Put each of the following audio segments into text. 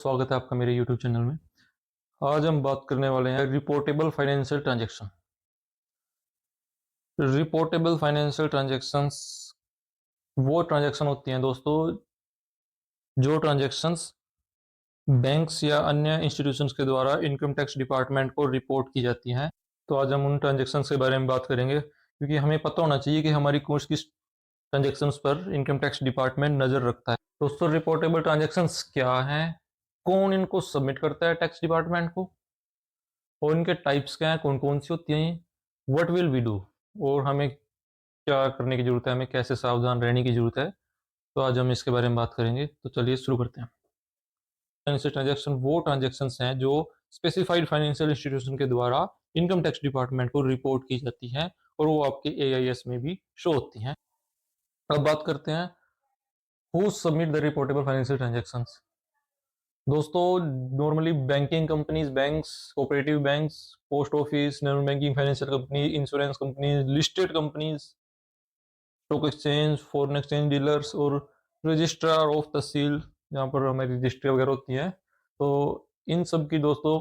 स्वागत है आपका मेरे YouTube चैनल में। आज हम बात करने वाले हैं reportable financial transaction. Reportable financial transactions वो ट्रांजैक्शन होती हैं दोस्तों, जो ट्रांजैक्शंस बैंक्स या अन्य इंस्टीट्यूशंस के द्वारा इनकम टैक्स डिपार्टमेंट को रिपोर्ट की जाती हैं। तो आज हम उन ट्रांजैक्शंस के बारे में बात करेंगे, क्योंकि हमें पता होना चाहिए कि हमारी कौन किस ट्रांजैक्शंस पर इनकम टैक्स डिपार्टमेंट नज़र रखता है। दोस्तों, रिपोर्टेबल ट्रांजैक्शंस क्या हैं, कौन इनको सबमिट करता है टैक्स डिपार्टमेंट को, और इनके टाइप्स क्या हैं, कौन कौन सी होती हैं, व्हाट विल वी डू, और हमें क्या करने की ज़रूरत है, हमें कैसे सावधान रहने की ज़रूरत है। तो आज हम इसके बारे में बात करेंगे। तो चलिए शुरू करते हैं। फाइनेंशियल ट्रांजैक्शन वो ट्रांजैक्शंस हैं जो स्पेसिफाइड फाइनेंशियल इंस्टीट्यूशन के द्वारा इनकम टैक्स डिपार्टमेंट को रिपोर्ट की जाती हैं, और वो आपके एआईएस में भी शो होती हैं। अब बात करते हैं who submit the reportable financial transactions. दोस्तों, normally banking companies, banks, cooperative banks, post office, non banking financial company, insurance companies, listed companies, stock exchange, foreign exchange dealers और रजिस्ट्रार ऑफ तहसील, जहाँ पर हमारी रजिस्ट्री वगैरह होती है। तो इन सब की दोस्तों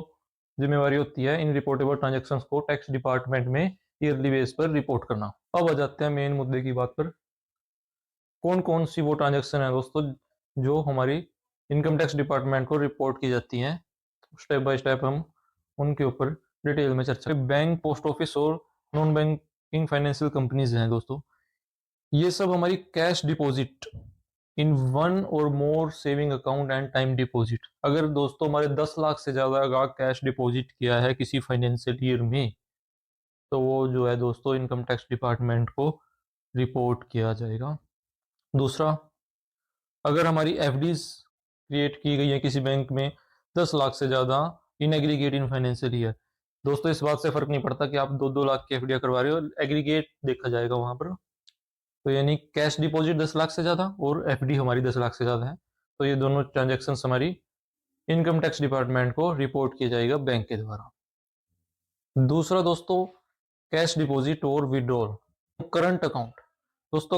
जिम्मेवारी होती है इन रिपोर्टेबल ट्रांजैक्शंस को टैक्स डिपार्टमेंट में ईयरली बेस पर रिपोर्ट करना। अब आ जाते हैं मेन मुद्दे की बात पर। कौन कौन सी वो ट्रांजैक्शन है दोस्तों जो हमारी इनकम टैक्स डिपार्टमेंट को रिपोर्ट की जाती हैं। स्टेप बाय स्टेप हम उनके ऊपर डिटेल में चर्चा। बैंक, पोस्ट ऑफिस और नॉन बैंकिंग फाइनेंशियल कंपनीज हैं दोस्तों। ये सब हमारी कैश डिपॉजिट इन वन और more saving account and time deposit. अगर दोस्तों हमारे 10 लाख से ज़्यादा का कैश डिपॉजिट किया है किसी फाइनेंशियल ईयर में, तो वो जो है दोस्तों इनकम टैक्स डिपार्टमेंट को रिपोर्ट किया जाएगा। दूसरा, अगर हमारी एफडीज क्रिएट की गई है किसी बैंक में 10 लाख से ज़्यादा in aggregate in financial year, दोस्तों इस बात से फ़र्क नहीं पड़ता कि आप 2-2 लाख की एफडियाँ करवा रहे हो, एग्रीगेट देखा जाएगा वहाँ पर। तो यानी कैश डिपॉजिट 10 लाख से ज़्यादा और एफडी हमारी 10 लाख से ज़्यादा है, तो ये दोनों ट्रांजेक्शन हमारी इनकम टैक्स डिपार्टमेंट को रिपोर्ट किया जाएगा बैंक के द्वारा। दूसरा दोस्तों, कैश डिपॉजिट और विड्रॉल करंट अकाउंट। दोस्तों,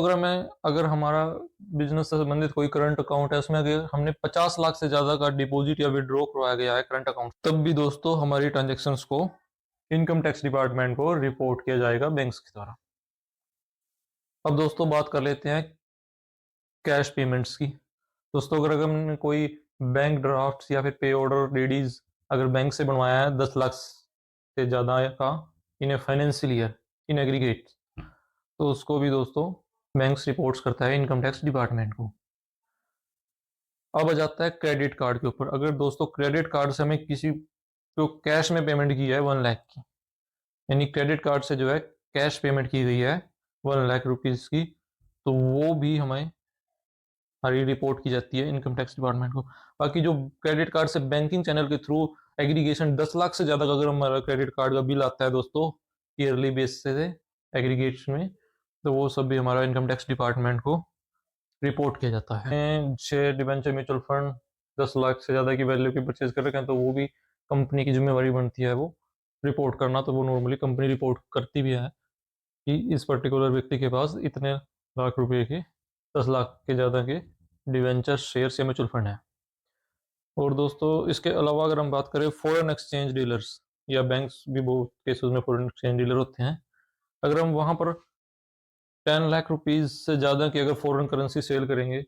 अगर हमारा बिजनेस से संबंधित कोई करंट अकाउंट है, उसमें अगर हमने 50 लाख से ज़्यादा का डिपॉजिट या विड्रॉ करवाया गया है करंट अकाउंट, तब भी दोस्तों हमारी ट्रांजेक्शन्स को इनकम टैक्स डिपार्टमेंट को रिपोर्ट किया जाएगा बैंक्स के द्वारा। अब दोस्तों बात कर लेते हैं कैश पेमेंट्स की। दोस्तों, अगर हमने कोई बैंक ड्राफ्ट या फिर पे ऑर्डर डीडीज अगर बैंक से बनवाया है 10 लाख से ज़्यादा का in a financial year in aggregate, तो उसको भी दोस्तों बैंक्स रिपोर्ट्स करता है इनकम टैक्स डिपार्टमेंट को। अब आ जाता है क्रेडिट कार्ड के ऊपर। अगर दोस्तों क्रेडिट कार्ड से हमें किसी को कैश में पेमेंट की है 1 लाख की, यानी क्रेडिट कार्ड से जो है कैश पेमेंट की गई है 1 लाख रुपीज़ की, तो वो भी हमें हमारी रिपोर्ट की जाती है इनकम टैक्स डिपार्टमेंट को। बाकी जो क्रेडिट कार्ड से बैंकिंग चैनल के थ्रू एग्रीगेशन 10 लाख से ज़्यादा का अगर हमारा क्रेडिट कार्ड का बिल आता है दोस्तों ईयरली बेस से एग्रीगेशन में, तो वो सब भी हमारा इनकम टैक्स डिपार्टमेंट को रिपोर्ट किया जाता है। Share, debenture, mutual fund 10 lakh से ज़्यादा की वैल्यू की परचेज कर रखे हैं, तो वो भी कंपनी की जिम्मेवारी बनती है वो रिपोर्ट करना। तो वो नॉर्मली कंपनी रिपोर्ट करती भी है कि इस पर्टिकुलर व्यक्ति के पास इतने लाख रुपए के 10 लाख के ज़्यादा के डिवेंचर, शेयर्स या म्यूचुअल फंड है। और दोस्तों इसके अलावा अगर हम बात करें फॉरेन एक्सचेंज डीलर्स या बैंक्स भी बहुत केसेस में फॉरेन एक्सचेंज डीलर होते हैं, अगर हम वहाँ पर 10 लाख रुपीज़ से ज़्यादा की अगर फॉरेन करेंसी सेल करेंगे,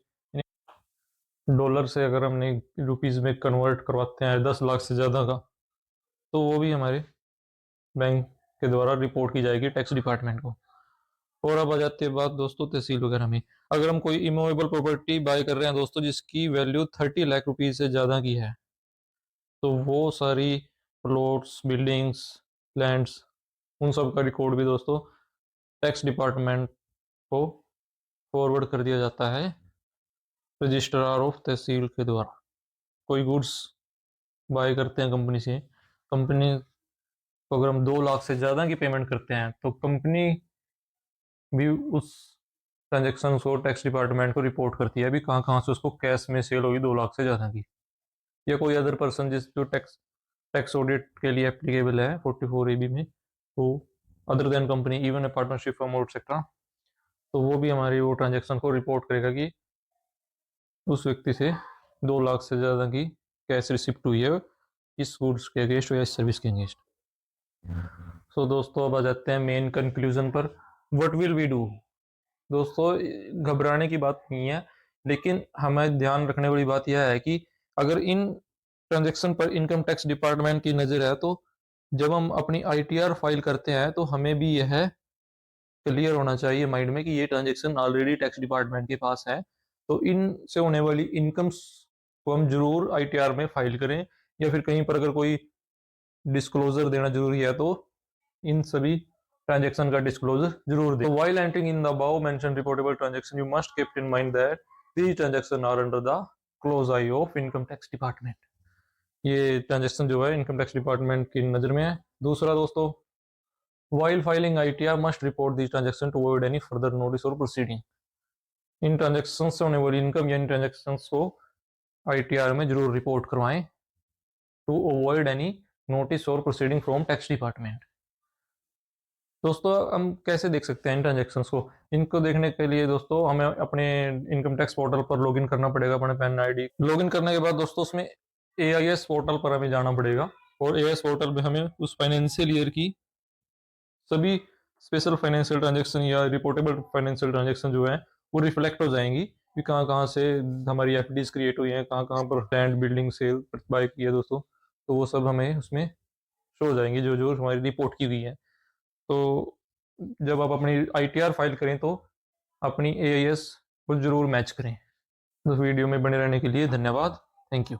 डॉलर से अगर हमने रुपीज़ में कन्वर्ट करवाते हैं 10 लाख से ज़्यादा का, तो वो भी हमारे बैंक के द्वारा रिपोर्ट की जाएगी टैक्स डिपार्टमेंट को। और अब आ जाती है बात दोस्तों तहसील वगैरह में। अगर हम कोई इमूवेबल प्रॉपर्टी बाय कर रहे हैं दोस्तों जिसकी वैल्यू 30 लाख रुपीज़ से ज़्यादा की है, तो वो सारी प्लॉट्स, बिल्डिंग्स, लैंड्स, उन सब का रिकॉर्ड भी दोस्तों टैक्स डिपार्टमेंट को फॉरवर्ड कर दिया जाता है रजिस्ट्रार ऑफ तहसील के द्वारा। कोई गुड्स बाय करते हैं कंपनी से, कंपनी को अगर हम 2 लाख से ज़्यादा की पेमेंट करते हैं, तो कंपनी भी उस ट्रांजेक्शन को टैक्स डिपार्टमेंट को रिपोर्ट करती है अभी कहाँ कहाँ से उसको कैश में सेल होगी 2 लाख से ज़्यादा की। या कोई अदर पर्सन जिस जो टैक्स टैक्स ऑडिट के लिए एप्लीकेबल है 44AB में, तो other than company even a partnership firm etcetera, तो वो भी हमारी वो ट्रांजेक्शन को रिपोर्ट करेगा कि उस व्यक्ति से 2 लाख से ज़्यादा की कैश रिसिप्ट हुई है इस गुड्स के अगेंस्ट या इस सर्विस के अगेंस्ट। सो दोस्तों अब आ जाते हैं मेन कंक्लूजन पर। What will we do? दोस्तों घबराने की बात नहीं है, लेकिन हमें ध्यान रखने वाली बात यह है कि अगर इन ट्रांजैक्शन पर इनकम टैक्स डिपार्टमेंट की नज़र है तो जब हम अपनी आईटीआर फाइल करते हैं तो हमें भी यह क्लियर होना चाहिए माइंड में कि ये ट्रांजैक्शन ऑलरेडी टैक्स डिपार्टमेंट के पास है। तो इनसे होने वाली इनकम्स को हम जरूर आईटीआर में फाइल करें, या फिर कहीं पर अगर कोई डिस्क्लोजर देना जरूरी है तो इन सभी ट्रांजैक्शन का डिस्क्लोजर जरूर दें। While entering in the above mentioned reportable transaction you must keep in mind that these transaction are under the close eye of income tax department. ये ट्रांजैक्शन जो है इनकम टैक्स डिपार्टमेंट की नज़र में है। दूसरा दोस्तों, while filing ITR must report these transaction to avoid any further notice or proceeding। In transaction से होने वाली इनकम या इन ट्रांजेक्शन को आईटीआर में जरूर रिपोर्ट करवाएं टू अवॉइड एनी नोटिस और प्रोसीडिंग फ्रॉम टैक्स डिपार्टमेंट। दोस्तों हम कैसे देख सकते हैं इन ट्रांजेक्शन्स को? इनको देखने के लिए दोस्तों हमें अपने इनकम टैक्स पोर्टल पर लॉगिन करना पड़ेगा अपने पैन आईडी। लॉगिन करने के बाद दोस्तों उसमें एआईएस पोर्टल पर हमें जाना पड़ेगा, और एआईएस पोर्टल में हमें उस फाइनेंशियल ईयर की सभी स्पेशल फाइनेंशियल ट्रांजैक्शन या रिपोर्टेबल फाइनेंशियल ट्रांजैक्शन जो है वो रिफ्लेक्ट हो जाएंगी कि कहाँ कहाँ से हमारी एफडीज क्रिएट हुई हैं, कहाँ कहाँ पर लैंड बिल्डिंग सेल बाय की है दोस्तों। तो वो सब हमें उसमें शो हो जाएंगी जो जो हमारी रिपोर्ट की हुई है। तो जब आप अपनी आईटीआर फाइल करें तो अपनी एआईएस को जरूर मैच करें। तो वीडियो में बने रहने के लिए धन्यवाद। Thank you.